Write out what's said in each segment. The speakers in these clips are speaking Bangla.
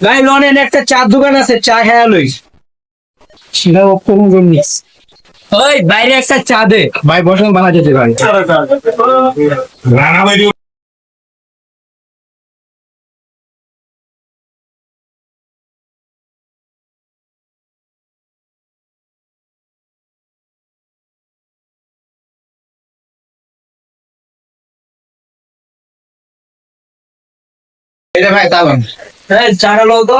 ভাই লনের একটা চার দোকান আছে, চা খেয়া লই। সেটা কোন জিনিস? ওই বাইরে একটা চা দে ভাই, বসেন বানা যেতে ভাই। এটা ভাই তালন, এই চাটা লো তো।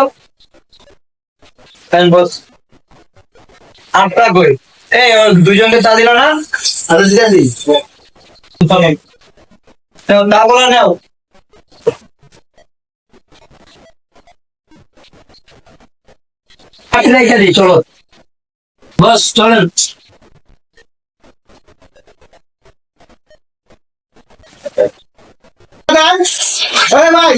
বস আটটা কই? এই দুজনকে চা দিল না? আরো দিতে দি তা বলা নাও। রেখে দিই, চলো বস চলেন। ভাই ভাই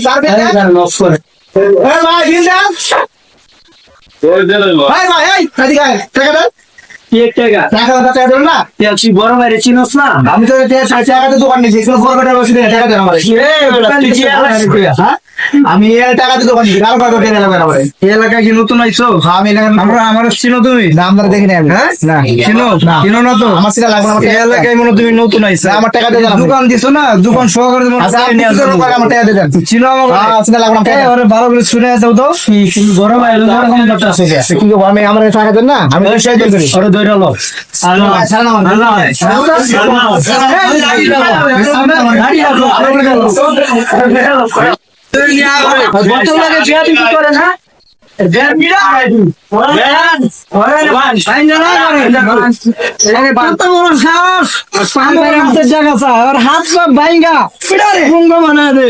এই টাকা দেন। বড় বাইরে চিনোস না? আমি তো টাকাতে দোকান নিয়েছি, টাকা দেন আমার। আমি টাকাতে দোকান নিয়েছি, এলাকায় কি নতুন আইছো? আমি আমার চিনো তুমি? আমরা দেখি না। চিনো চিনো না তো? আমার সেটা লাগবে না। এলাকায় মনে তুমি নতুন আইছো, আমার টাকা দিয়ে দোকান দিছো না, দোকান সহকারে আমার টাকা দিয়ে দেন। চিনো আমাকে লাগবে না। ভালো করে শুনে যাও তো। বড় ভাই কিন্তু আমি আমার টাকা দেন না, আমি ধরে লো। হাত পা বাইঙ্গা পুঙ্গ বানায় দে।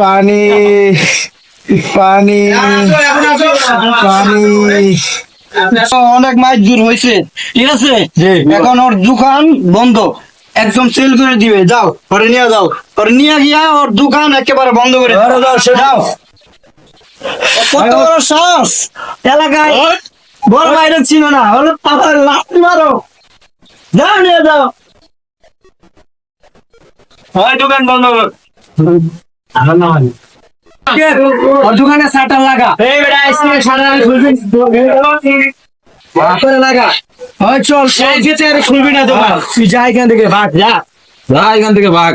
পানি পানি পানি অনেক মাছ দূর হয়েছে, ঠিক আছে? এখন ওর দোকান বন্ধ, একদম সেল করে দিবে। যাও ওরে নিয়ে যাও, ওরে নিয়ে গিয়া ওর দোকান একেবারে বন্ধ করে যাও। কত বড় সাহস! এলাকায় বড় বাইরে ছিল না, হলো পাপার লাথ মারো। যাও নিয়ে যাও, হয় দোকান বন্ধ কর। ওর দোকানে শাটার লাগা। এই বেটা আইসক্রিম শাটার খুলবি লাগা। হয় চল, সেই যেতে আর খুলবি না দোকান। তুই যা এখান থেকে, ভাগ যা, এখান থেকে ভাগ।